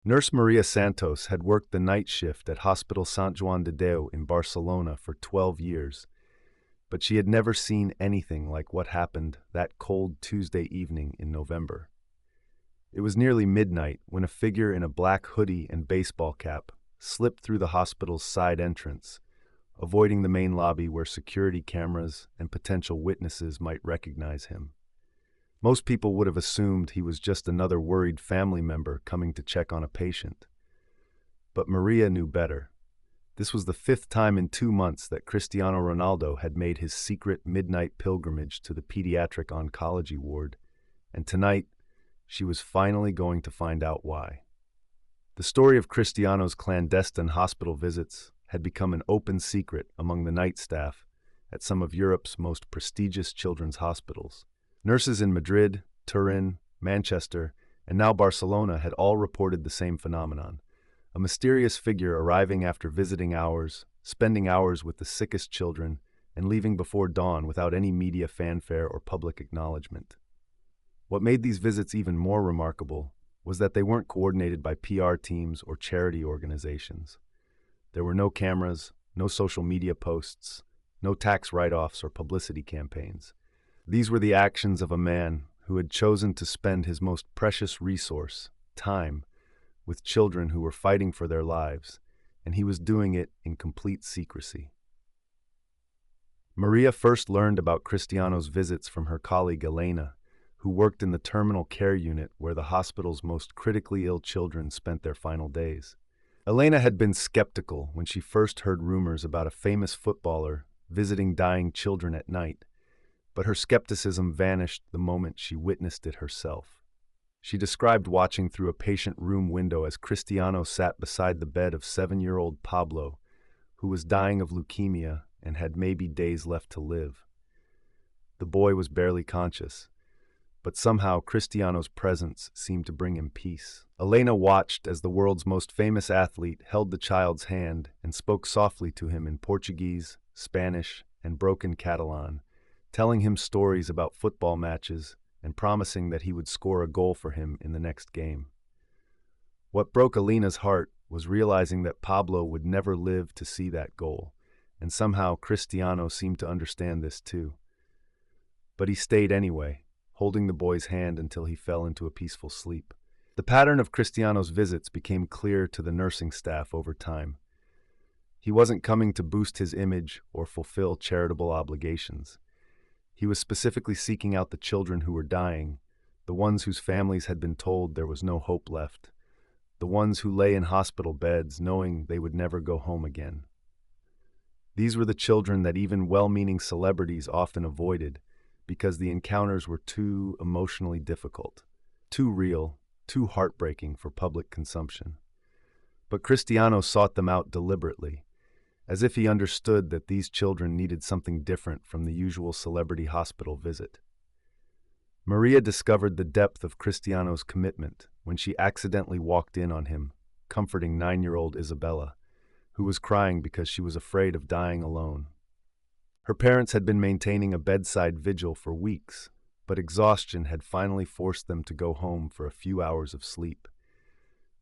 Nurse Maria Santos had worked the night shift at Hospital Sant Joan de Déu in Barcelona for 12 years, but she had never seen anything like what happened that cold Tuesday evening in November. It was nearly midnight when a figure in a black hoodie and baseball cap slipped through the hospital's side entrance, avoiding the main lobby where security cameras and potential witnesses might recognize him. Most people would have assumed he was just another worried family member coming to check on a patient. But Maria knew better. This was the 5th time in 2 months that Cristiano Ronaldo had made his secret midnight pilgrimage to the pediatric oncology ward, and tonight she was finally going to find out why. The story of Cristiano's clandestine hospital visits had become an open secret among the night staff at some of Europe's most prestigious children's hospitals. Nurses in Madrid, Turin, Manchester, and now Barcelona had all reported the same phenomenon. A mysterious figure arriving after visiting hours, spending hours with the sickest children, and leaving before dawn without any media fanfare or public acknowledgement. What made these visits even more remarkable was that they weren't coordinated by PR teams or charity organizations. There were no cameras, no social media posts, no tax write-offs or publicity campaigns. These were the actions of a man who had chosen to spend his most precious resource, time, with children who were fighting for their lives, and he was doing it in complete secrecy. Maria first learned about Cristiano's visits from her colleague Elena, who worked in the terminal care unit where the hospital's most critically ill children spent their final days. Elena had been skeptical when she first heard rumors about a famous footballer visiting dying children at night, but her skepticism vanished the moment she witnessed it herself. She described watching through a patient room window as Cristiano sat beside the bed of 7-year-old Pablo, who was dying of leukemia and had maybe days left to live. The boy was barely conscious, but somehow Cristiano's presence seemed to bring him peace. Elena watched as the world's most famous athlete held the child's hand and spoke softly to him in Portuguese, Spanish, and broken Catalan, telling him stories about football matches and promising that he would score a goal for him in the next game. What broke Elena's heart was realizing that Pablo would never live to see that goal, and somehow Cristiano seemed to understand this too. But he stayed anyway, holding the boy's hand until he fell into a peaceful sleep. The pattern of Cristiano's visits became clear to the nursing staff over time. He wasn't coming to boost his image or fulfill charitable obligations. He was specifically seeking out the children who were dying, the ones whose families had been told there was no hope left, the ones who lay in hospital beds knowing they would never go home again. These were the children that even well-meaning celebrities often avoided because the encounters were too emotionally difficult, too real, too heartbreaking for public consumption. But Cristiano sought them out deliberately, as if he understood that these children needed something different from the usual celebrity hospital visit. Maria discovered the depth of Cristiano's commitment when she accidentally walked in on him, comforting 9-year-old Isabella, who was crying because she was afraid of dying alone. Her parents had been maintaining a bedside vigil for weeks, but exhaustion had finally forced them to go home for a few hours of sleep.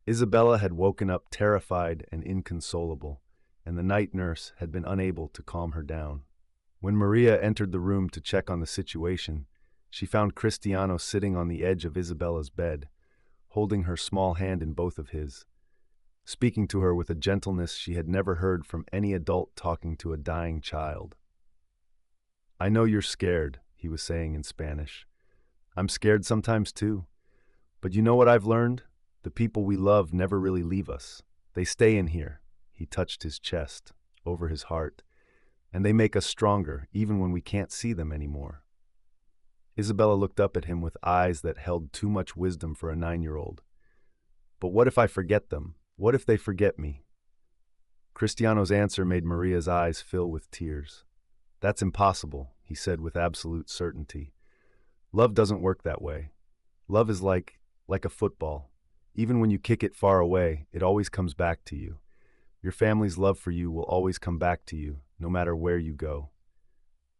Isabella had woken up terrified and inconsolable, and the night nurse had been unable to calm her down. When Maria entered the room to check on the situation, she found Cristiano sitting on the edge of Isabella's bed, holding her small hand in both of his, speaking to her with a gentleness she had never heard from any adult talking to a dying child. "I know you're scared," he was saying in Spanish. "I'm scared sometimes too. But you know what I've learned? The people we love never really leave us. They stay in here." He touched his chest, over his heart, "and they make us stronger, even when we can't see them anymore." Isabella looked up at him with eyes that held too much wisdom for a 9-year-old. "But what if I forget them? What if they forget me?" Cristiano's answer made Maria's eyes fill with tears. "That's impossible," he said with absolute certainty. "Love doesn't work that way. Love is like a football. Even when you kick it far away, it always comes back to you. Your family's love for you will always come back to you, no matter where you go."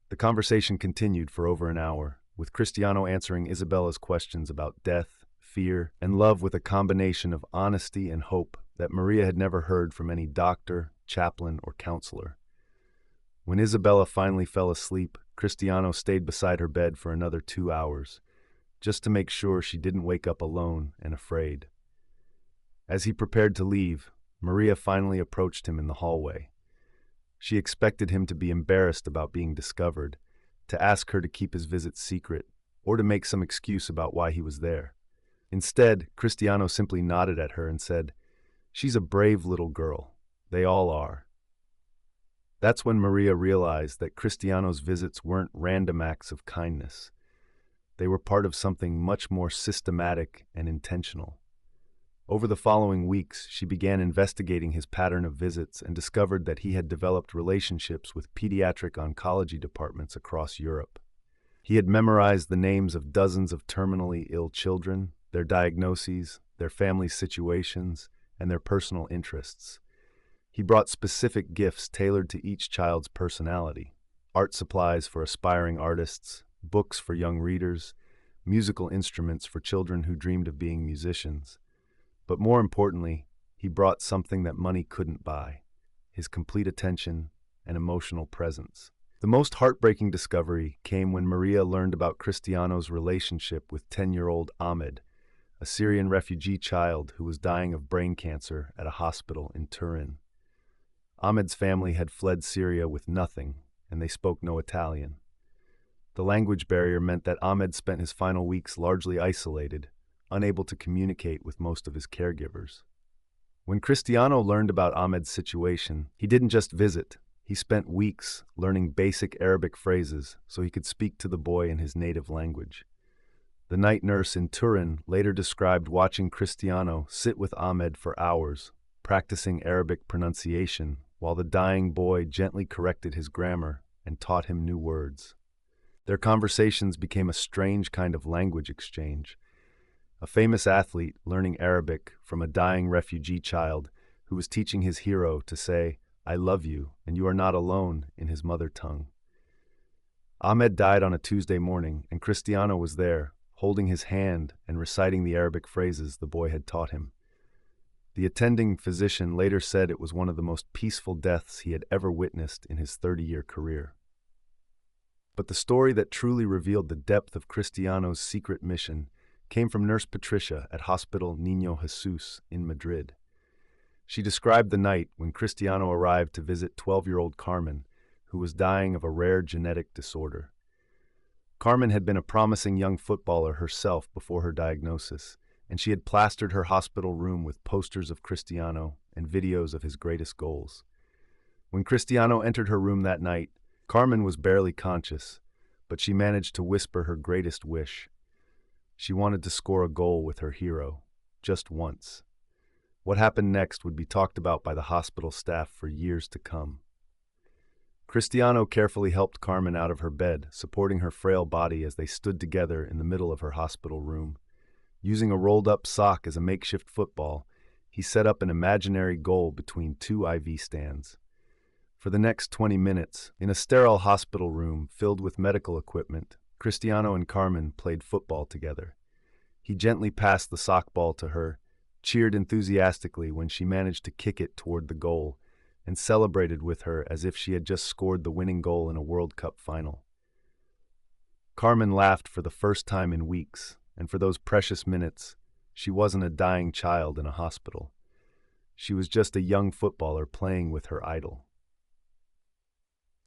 The conversation continued for over an hour, with Cristiano answering Isabella's questions about death, fear, and love with a combination of honesty and hope that Maria had never heard from any doctor, chaplain, or counselor. When Isabella finally fell asleep, Cristiano stayed beside her bed for another 2 hours, just to make sure she didn't wake up alone and afraid. As he prepared to leave, Maria finally approached him in the hallway. She expected him to be embarrassed about being discovered, to ask her to keep his visit secret, or to make some excuse about why he was there. Instead, Cristiano simply nodded at her and said, "She's a brave little girl. They all are." That's when Maria realized that Cristiano's visits weren't random acts of kindness. They were part of something much more systematic and intentional. Over the following weeks, she began investigating his pattern of visits and discovered that he had developed relationships with pediatric oncology departments across Europe. He had memorized the names of dozens of terminally ill children, their diagnoses, their family situations, and their personal interests. He brought specific gifts tailored to each child's personality: art supplies for aspiring artists, books for young readers, musical instruments for children who dreamed of being musicians. But more importantly, he brought something that money couldn't buy: his complete attention and emotional presence. The most heartbreaking discovery came when Maria learned about Cristiano's relationship with 10-year-old Ahmed, a Syrian refugee child who was dying of brain cancer at a hospital in Turin. Ahmed's family had fled Syria with nothing, and they spoke no Italian. The language barrier meant that Ahmed spent his final weeks largely isolated, unable to communicate with most of his caregivers. When Cristiano learned about Ahmed's situation, he didn't just visit. He spent weeks learning basic Arabic phrases so he could speak to the boy in his native language. The night nurse in Turin later described watching Cristiano sit with Ahmed for hours, practicing Arabic pronunciation, while the dying boy gently corrected his grammar and taught him new words. Their conversations became a strange kind of language exchange. A famous athlete learning Arabic from a dying refugee child who was teaching his hero to say, "I love you, and you are not alone," in his mother tongue. Ahmed died on a Tuesday morning, and Cristiano was there, holding his hand and reciting the Arabic phrases the boy had taught him. The attending physician later said it was one of the most peaceful deaths he had ever witnessed in his 30-year career. But the story that truly revealed the depth of Cristiano's secret mission came from Nurse Patricia at Hospital Niño Jesus in Madrid. She described the night when Cristiano arrived to visit 12-year-old Carmen, who was dying of a rare genetic disorder. Carmen had been a promising young footballer herself before her diagnosis, and she had plastered her hospital room with posters of Cristiano and videos of his greatest goals. When Cristiano entered her room that night, Carmen was barely conscious, but she managed to whisper her greatest wish. She wanted to score a goal with her hero, just once. What happened next would be talked about by the hospital staff for years to come. Cristiano carefully helped Carmen out of her bed, supporting her frail body as they stood together in the middle of her hospital room. Using a rolled-up sock as a makeshift football, he set up an imaginary goal between two IV stands. For the next 20 minutes, in a sterile hospital room filled with medical equipment, Cristiano and Carmen played football together. He gently passed the sock ball to her, cheered enthusiastically when she managed to kick it toward the goal, and celebrated with her as if she had just scored the winning goal in a World Cup final. Carmen laughed for the first time in weeks, and for those precious minutes, she wasn't a dying child in a hospital. She was just a young footballer playing with her idol.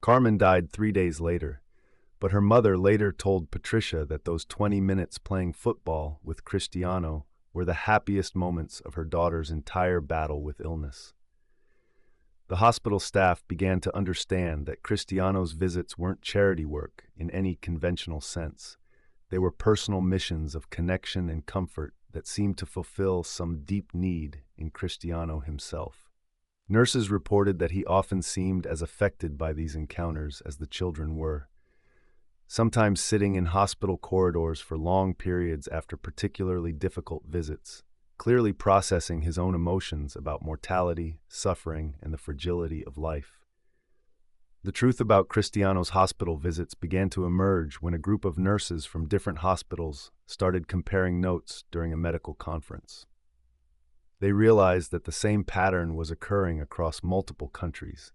Carmen died 3 days later, but her mother later told Patricia that those 20 minutes playing football with Cristiano were the happiest moments of her daughter's entire battle with illness. The hospital staff began to understand that Cristiano's visits weren't charity work in any conventional sense. They were personal missions of connection and comfort that seemed to fulfill some deep need in Cristiano himself. Nurses reported that he often seemed as affected by these encounters as the children were, sometimes sitting in hospital corridors for long periods after particularly difficult visits, clearly processing his own emotions about mortality, suffering, and the fragility of life. The truth about Cristiano's hospital visits began to emerge when a group of nurses from different hospitals started comparing notes during a medical conference. They realized that the same pattern was occurring across multiple countries.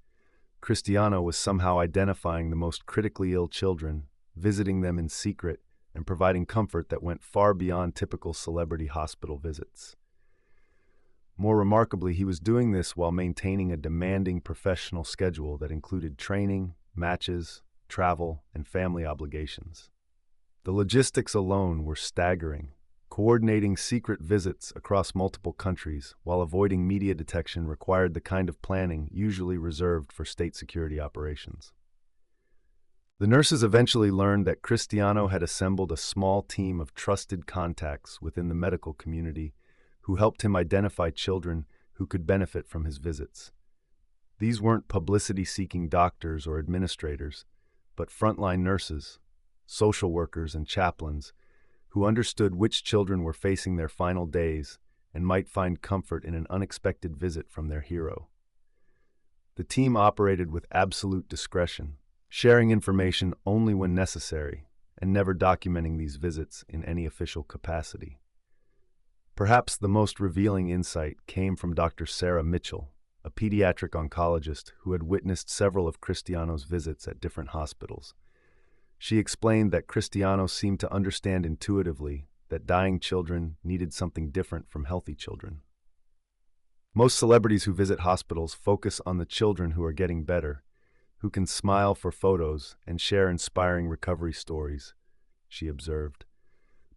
Cristiano was somehow identifying the most critically ill children, visiting them in secret, and providing comfort that went far beyond typical celebrity hospital visits. More remarkably, he was doing this while maintaining a demanding professional schedule that included training, matches, travel, and family obligations. The logistics alone were staggering. Coordinating secret visits across multiple countries while avoiding media detection required the kind of planning usually reserved for state security operations. The nurses eventually learned that Cristiano had assembled a small team of trusted contacts within the medical community who helped him identify children who could benefit from his visits. These weren't publicity-seeking doctors or administrators, but frontline nurses, social workers, and chaplains who understood which children were facing their final days and might find comfort in an unexpected visit from their hero. The team operated with absolute discretion, sharing information only when necessary and never documenting these visits in any official capacity. Perhaps the most revealing insight came from Dr. Sarah Mitchell, a pediatric oncologist who had witnessed several of Cristiano's visits at different hospitals. She explained that Cristiano seemed to understand intuitively that dying children needed something different from healthy children. Most celebrities who visit hospitals focus on the children who are getting better, who can smile for photos and share inspiring recovery stories, she observed.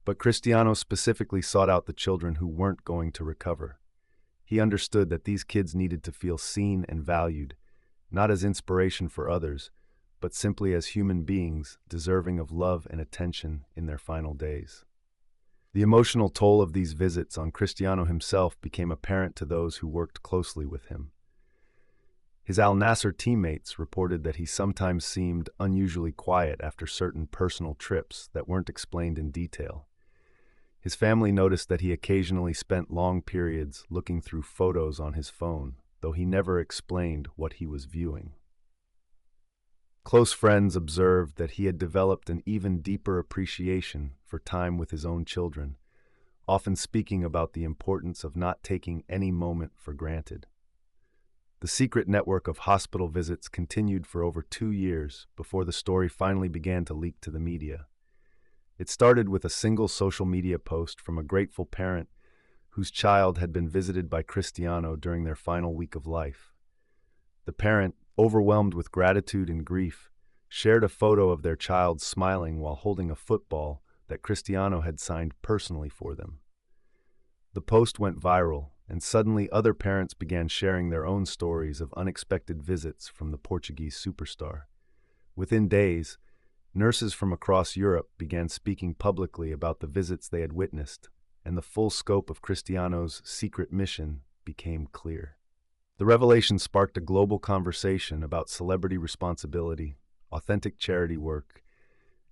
But Cristiano specifically sought out the children who weren't going to recover. He understood that these kids needed to feel seen and valued, not as inspiration for others, but simply as human beings deserving of love and attention in their final days. The emotional toll of these visits on Cristiano himself became apparent to those who worked closely with him. His Al Nassr teammates reported that he sometimes seemed unusually quiet after certain personal trips that weren't explained in detail. His family noticed that he occasionally spent long periods looking through photos on his phone, though he never explained what he was viewing. Close friends observed that he had developed an even deeper appreciation for time with his own children, often speaking about the importance of not taking any moment for granted. The secret network of hospital visits continued for over 2 years before the story finally began to leak to the media. It started with a single social media post from a grateful parent whose child had been visited by Cristiano during their final week of life. The parent, overwhelmed with gratitude and grief, shared a photo of their child smiling while holding a football that Cristiano had signed personally for them. The post went viral, and suddenly other parents began sharing their own stories of unexpected visits from the Portuguese superstar. Within days, nurses from across Europe began speaking publicly about the visits they had witnessed, and the full scope of Cristiano's secret mission became clear. The revelation sparked a global conversation about celebrity responsibility, authentic charity work,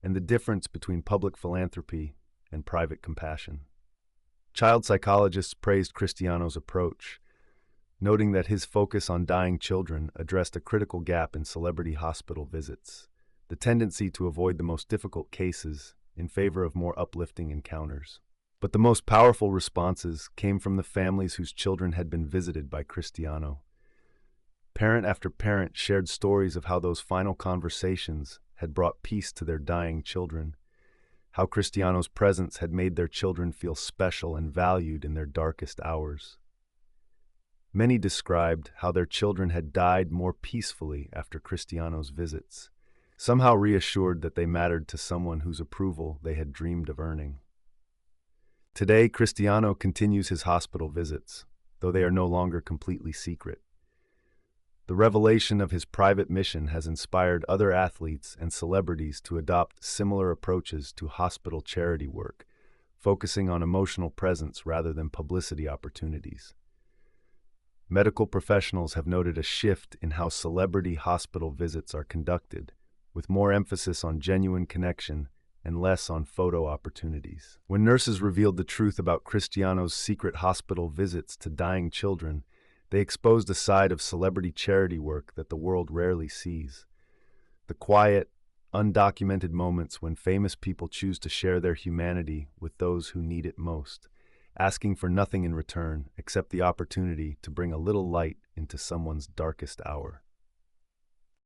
and the difference between public philanthropy and private compassion. Child psychologists praised Cristiano's approach, noting that his focus on dying children addressed a critical gap in celebrity hospital visits, the tendency to avoid the most difficult cases in favor of more uplifting encounters. But the most powerful responses came from the families whose children had been visited by Cristiano. Parent after parent shared stories of how those final conversations had brought peace to their dying children, how Cristiano's presence had made their children feel special and valued in their darkest hours. Many described how their children had died more peacefully after Cristiano's visits, somehow reassured that they mattered to someone whose approval they had dreamed of earning. Today, Cristiano continues his hospital visits, though they are no longer completely secret. The revelation of his private mission has inspired other athletes and celebrities to adopt similar approaches to hospital charity work, focusing on emotional presence rather than publicity opportunities. Medical professionals have noted a shift in how celebrity hospital visits are conducted, with more emphasis on genuine connection and less on photo opportunities. When nurses revealed the truth about Cristiano's secret hospital visits to dying children, they exposed a side of celebrity charity work that the world rarely sees. The quiet, undocumented moments when famous people choose to share their humanity with those who need it most, asking for nothing in return except the opportunity to bring a little light into someone's darkest hour.